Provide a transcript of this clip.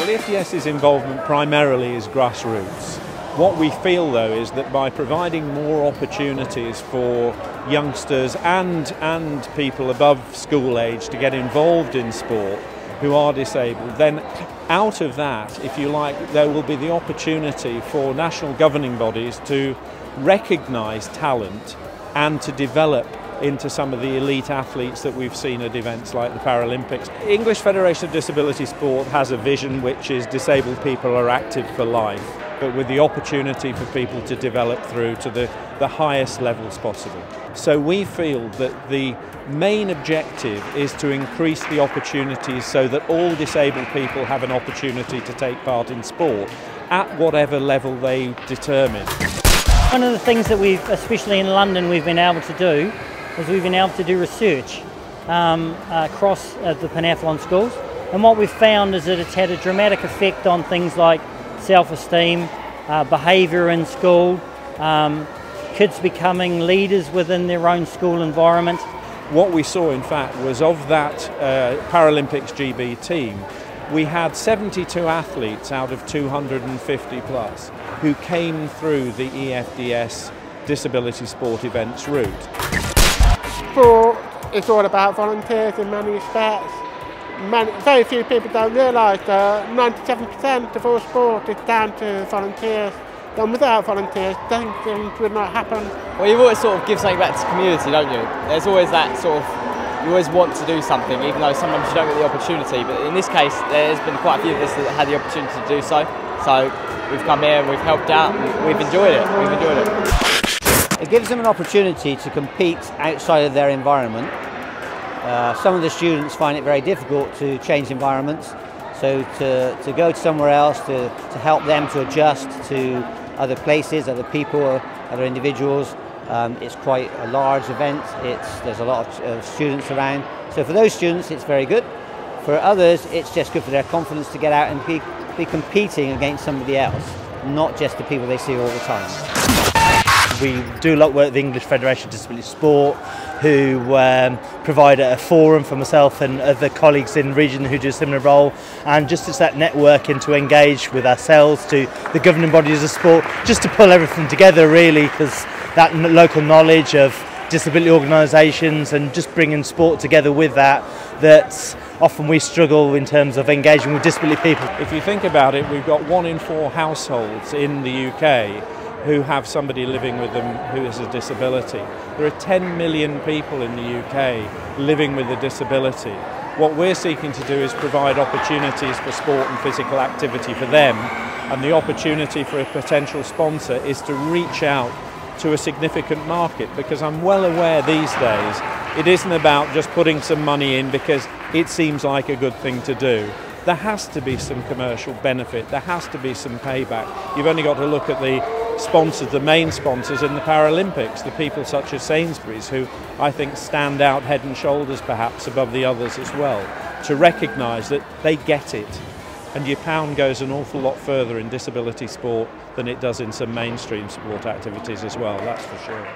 Well, EFDS's involvement primarily is grassroots. What we feel though is that by providing more opportunities for youngsters and people above school age to get involved in sport who are disabled, then out of that, if you like, there will be the opportunity for national governing bodies to recognise talent and to develop into some of the elite athletes that we've seen at events like the Paralympics. English Federation of Disability Sport has a vision which is disabled people are active for life, but with the opportunity for people to develop through to the highest levels possible. So we feel that the main objective is to increase the opportunities so that all disabled people have an opportunity to take part in sport at whatever level they determine. One of the things that we've, especially in London, we've been able to do is we've been able to do research across the penathlon schools, and what we've found is that it's had a dramatic effect on things like self-esteem, behaviour in school, kids becoming leaders within their own school environment. What we saw in fact was of that Paralympics GB team, we had 72 athletes out of 250 plus who came through the EFDS disability sport events route. Sport is all about volunteers in many respects. Very few people don't realise that 97% of all sport is down to volunteers. And without volunteers, things would not happen. Well, you always sort of give something back to the community, don't you? There's always that sort of, you always want to do something, even though sometimes you don't get the opportunity. But in this case, there's been quite a few of us that had the opportunity to do so. So we've come here and we've helped out and we've enjoyed it. We've enjoyed it. It gives them an opportunity to compete outside of their environment. Some of the students find it very difficult to change environments, so to go to somewhere else to help them to adjust to other places, other people, other individuals. It's quite a large event. There's a lot of students around. So for those students it's very good. For others it's just good for their confidence to get out and be competing against somebody else, not just the people they see all the time. We do a lot of work with the English Federation of Disability Sport, who provide a forum for myself and other colleagues in the region who do a similar role, and just it's that networking to engage with ourselves, to the governing bodies of sport, just to pull everything together really, because that local knowledge of disability organisations and just bringing sport together with that often we struggle in terms of engaging with disability people. If you think about it, we've got 1 in 4 households in the UK who have somebody living with them who has a disability. There are 10 million people in the UK living with a disability. What we're seeking to do is provide opportunities for sport and physical activity for them, and the opportunity for a potential sponsor is to reach out to a significant market, because I'm well aware these days it isn't about just putting some money in because it seems like a good thing to do. There has to be some commercial benefit, there has to be some payback. You've only got to look at the sponsors, the main sponsors in the Paralympics, the people such as Sainsbury's, who I think stand out head and shoulders perhaps above the others as well, to recognise that they get it. And your pound goes an awful lot further in disability sport than it does in some mainstream sport activities as well, that's for sure.